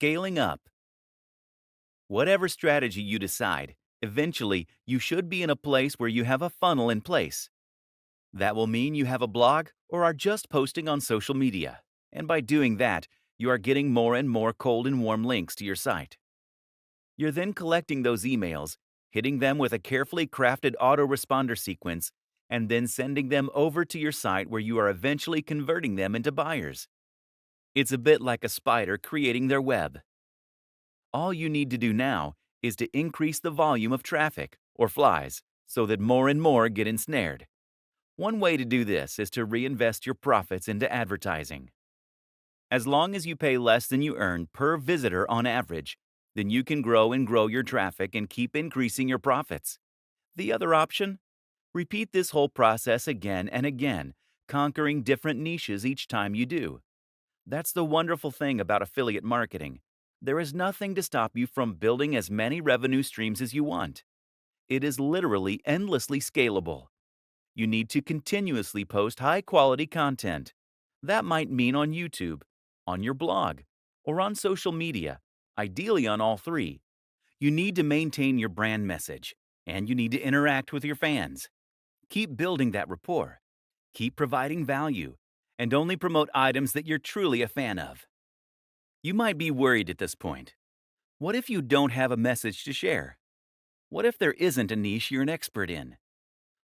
Scaling up. Whatever strategy you decide, eventually you should be in a place where you have a funnel in place. That will mean you have a blog or are just posting on social media. And by doing that, you are getting more and more cold and warm links to your site. You're then collecting those emails, hitting them with a carefully crafted autoresponder sequence, and then sending them over to your site where you are eventually converting them into buyers. It's a bit like a spider creating their web. All you need to do now is to increase the volume of traffic, or flies, so that more and more get ensnared. One way to do this is to reinvest your profits into advertising. As long as you pay less than you earn per visitor on average, then you can grow and grow your traffic and keep increasing your profits. The other option? Repeat this whole process again and again, conquering different niches each time you do. That's the wonderful thing about affiliate marketing. There is nothing to stop you from building as many revenue streams as you want. It is literally endlessly scalable. You need to continuously post high-quality content. That might mean on YouTube, on your blog, or on social media, ideally on all three. You need to maintain your brand message, and you need to interact with your fans. Keep building that rapport. Keep providing value, and only promote items that you're truly a fan of. You might be worried at this point. What if you don't have a message to share? What if there isn't a niche you're an expert in?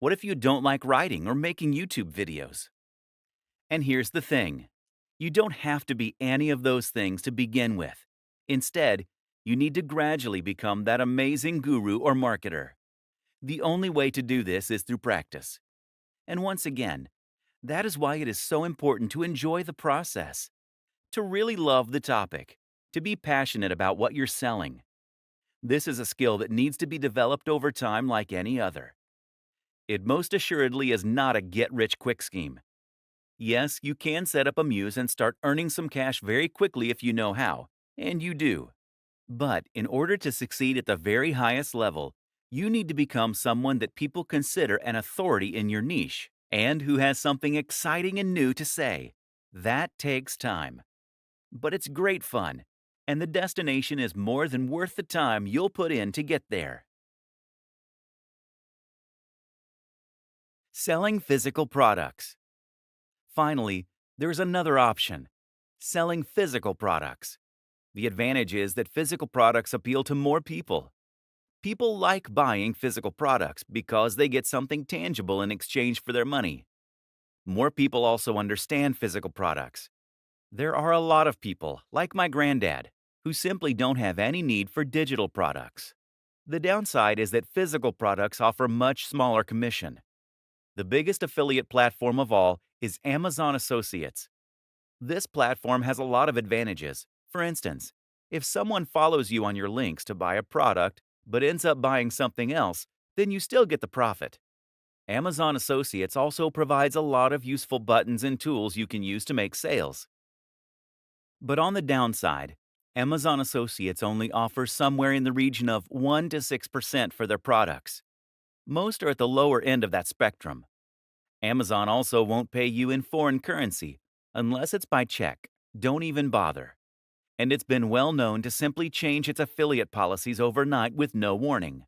What if you don't like writing or making YouTube videos? And here's the thing. You don't have to be any of those things to begin with. Instead, you need to gradually become that amazing guru or marketer. The only way to do this is through practice. And once again, that is why it is so important to enjoy the process, to really love the topic, to be passionate about what you're selling. This is a skill that needs to be developed over time like any other. It most assuredly is not a get-rich-quick scheme. Yes, you can set up a muse and start earning some cash very quickly if you know how, and you do. But in order to succeed at the very highest level, you need to become someone that people consider an authority in your niche and who has something exciting and new to say. That takes time. But it's great fun, and the destination is more than worth the time you'll put in to get there. Selling physical products. Finally, there's another option: selling physical products. The advantage is that physical products appeal to more people. People like buying physical products because they get something tangible in exchange for their money. More people also understand physical products. There are a lot of people, like my granddad, who simply don't have any need for digital products. The downside is that physical products offer much smaller commission. The biggest affiliate platform of all is Amazon Associates. This platform has a lot of advantages. For instance, if someone follows you on your links to buy a product but ends up buying something else, then you still get the profit. Amazon Associates also provides a lot of useful buttons and tools you can use to make sales. But on the downside, Amazon Associates only offers somewhere in the region of 1 to 6% for their products. Most are at the lower end of that spectrum. Amazon also won't pay you in foreign currency unless it's by check. Don't even bother. And it's been well known to simply change its affiliate policies overnight with no warning.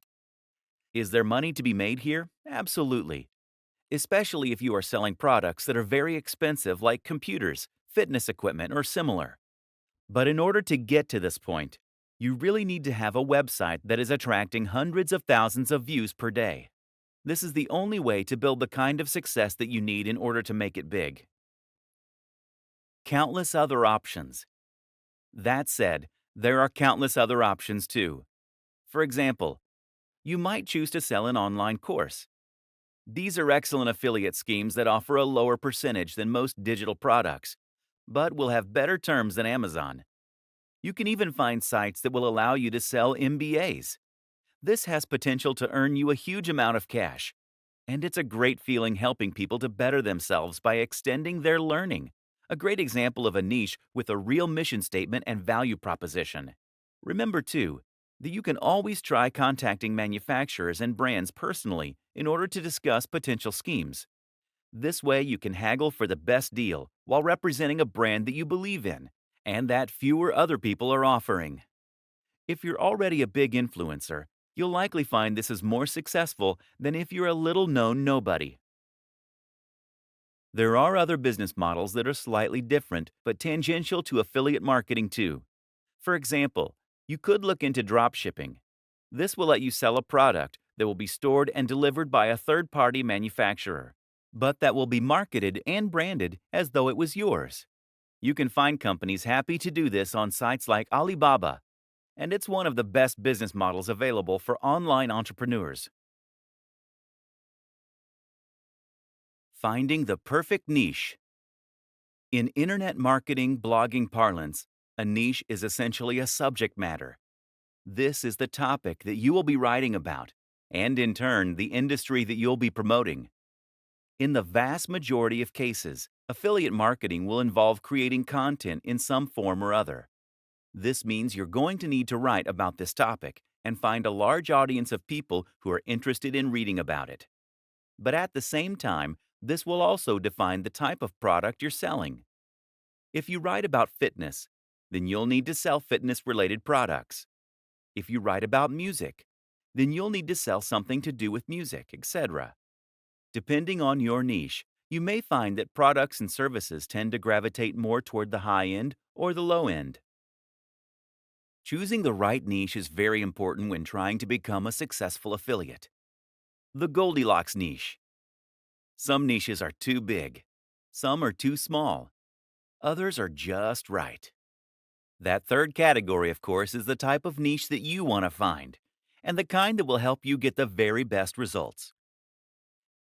Is there money to be made here? Absolutely. Especially if you are selling products that are very expensive like computers, fitness equipment, or similar. But in order to get to this point, you really need to have a website that is attracting hundreds of thousands of views per day. This is the only way to build the kind of success that you need in order to make it big. Countless other options. That said, there are countless other options too. For example, you might choose to sell an online course. These are excellent affiliate schemes that offer a lower percentage than most digital products, but will have better terms than Amazon. You can even find sites that will allow you to sell MBAs. This has potential to earn you a huge amount of cash, and it's a great feeling helping people to better themselves by extending their learning. A great example of a niche with a real mission statement and value proposition. Remember, too, that you can always try contacting manufacturers and brands personally in order to discuss potential schemes. This way, you can haggle for the best deal while representing a brand that you believe in and that fewer other people are offering. If you're already a big influencer, you'll likely find this is more successful than if you're a little known nobody. There are other business models that are slightly different but tangential to affiliate marketing too. For example, you could look into drop shipping. This will let you sell a product that will be stored and delivered by a third-party manufacturer, but that will be marketed and branded as though it was yours. You can find companies happy to do this on sites like Alibaba, and it's one of the best business models available for online entrepreneurs. Finding the perfect niche. In internet marketing blogging parlance, a niche is essentially a subject matter. This is the topic that you will be writing about, and in turn, the industry that you'll be promoting. In the vast majority of cases, affiliate marketing will involve creating content in some form or other. This means you're going to need to write about this topic and find a large audience of people who are interested in reading about it. But at the same time, this will also define the type of product you're selling. If you write about fitness, then you'll need to sell fitness-related products. If you write about music, then you'll need to sell something to do with music, etc. Depending on your niche, you may find that products and services tend to gravitate more toward the high end or the low end. Choosing the right niche is very important when trying to become a successful affiliate. The Goldilocks niche. Some niches are too big. Some are too small. Others are just right. That third category, of course, is the type of niche that you want to find, and the kind that will help you get the very best results.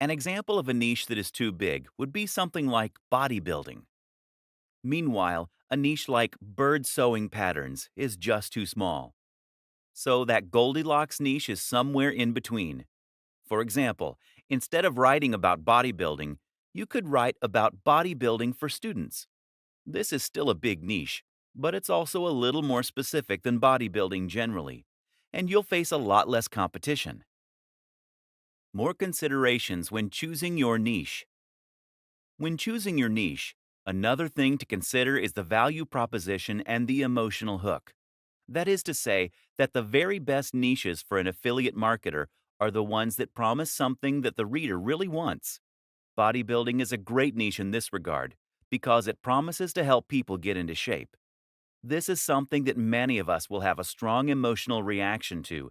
An example of a niche that is too big would be something like bodybuilding. Meanwhile, a niche like bird sewing patterns is just too small. So that Goldilocks niche is somewhere in between. For example, instead of writing about bodybuilding, you could write about bodybuilding for students. This is still a big niche, but it's also a little more specific than bodybuilding generally, and you'll face a lot less competition. More considerations when choosing your niche. When choosing your niche, another thing to consider is the value proposition and the emotional hook. That is to say, that the very best niches for an affiliate marketer are the ones that promise something that the reader really wants. Bodybuilding is a great niche in this regard because it promises to help people get into shape. This is something that many of us will have a strong emotional reaction to.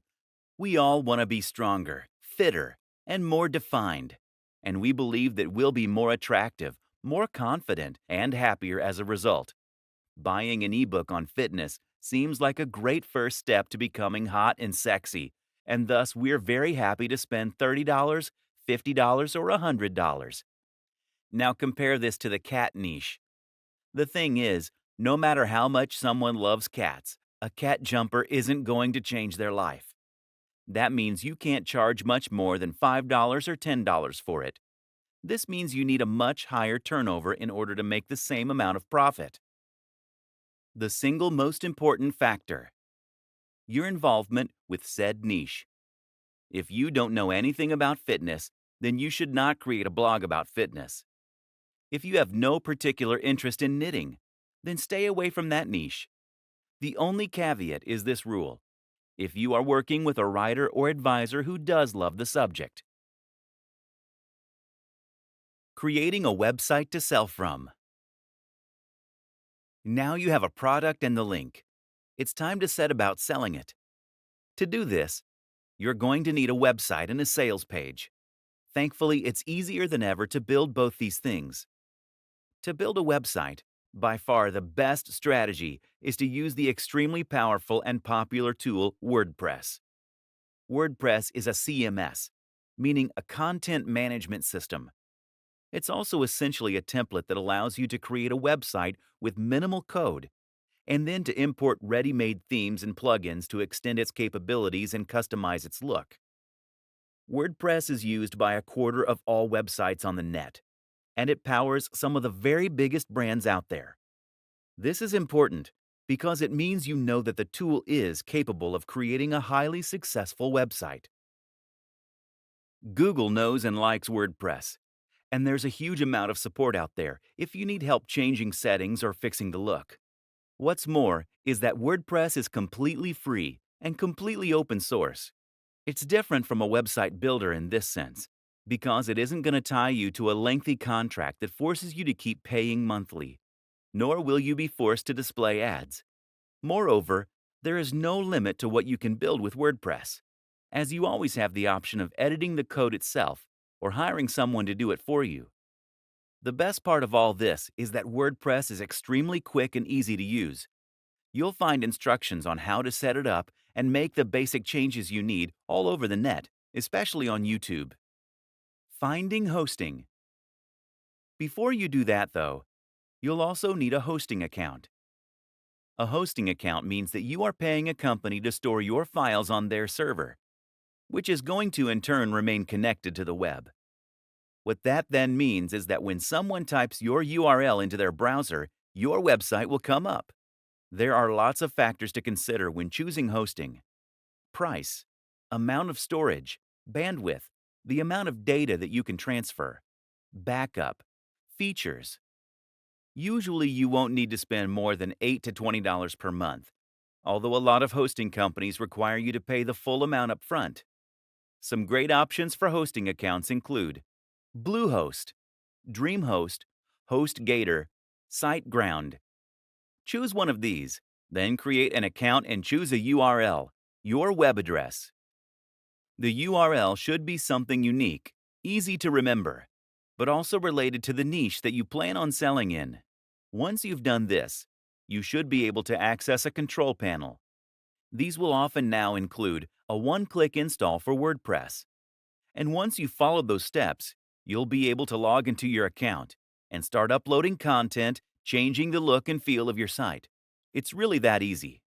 We all want to be stronger, fitter, and more defined. And we believe that we'll be more attractive, more confident, and happier as a result. Buying an ebook on fitness seems like a great first step to becoming hot and sexy, and thus we're very happy to spend $30, $50, or $100. Now compare this to the cat niche. The thing is, no matter how much someone loves cats, a cat jumper isn't going to change their life. That means you can't charge much more than $5 or $10 for it. This means you need a much higher turnover in order to make the same amount of profit. The single most important factor: your involvement with said niche. If you don't know anything about fitness, then you should not create a blog about fitness. If you have no particular interest in knitting, then stay away from that niche. The only caveat is this rule: if you are working with a writer or advisor who does love the subject. Creating a website to sell from. Now you have a product and the link. It's time to set about selling it. To do this, you're going to need a website and a sales page. Thankfully, it's easier than ever to build both these things. To build a website, by far the best strategy is to use the extremely powerful and popular tool WordPress. WordPress is a CMS, meaning a content management system. It's also essentially a template that allows you to create a website with minimal code, and then to import ready-made themes and plugins to extend its capabilities and customize its look. WordPress is used by a quarter of all websites on the net, and it powers some of the very biggest brands out there. This is important because it means you know that the tool is capable of creating a highly successful website. Google knows and likes WordPress, and there's a huge amount of support out there if you need help changing settings or fixing the look. What's more is that WordPress is completely free and completely open source. It's different from a website builder in this sense, because it isn't going to tie you to a lengthy contract that forces you to keep paying monthly, nor will you be forced to display ads. Moreover, there is no limit to what you can build with WordPress, as you always have the option of editing the code itself or hiring someone to do it for you. The best part of all this is that WordPress is extremely quick and easy to use. You'll find instructions on how to set it up and make the basic changes you need all over the net, especially on YouTube. Finding hosting. Before you do that, though, you'll also need a hosting account. A hosting account means that you are paying a company to store your files on their server, which is going to in turn remain connected to the web. What that then means is that when someone types your URL into their browser, your website will come up. There are lots of factors to consider when choosing hosting: price, amount of storage, bandwidth, the amount of data that you can transfer, backup, features. Usually you won't need to spend more than $8 to $20 per month, although a lot of hosting companies require you to pay the full amount up front. Some great options for hosting accounts include Bluehost, DreamHost, HostGator, SiteGround. Choose one of these, then create an account and choose a URL, your web address. The URL should be something unique, easy to remember, but also related to the niche that you plan on selling in. Once you've done this, you should be able to access a control panel. These will often now include a one-click install for WordPress. And once you've followed those steps, you'll be able to log into your account and start uploading content, changing the look and feel of your site. It's really that easy.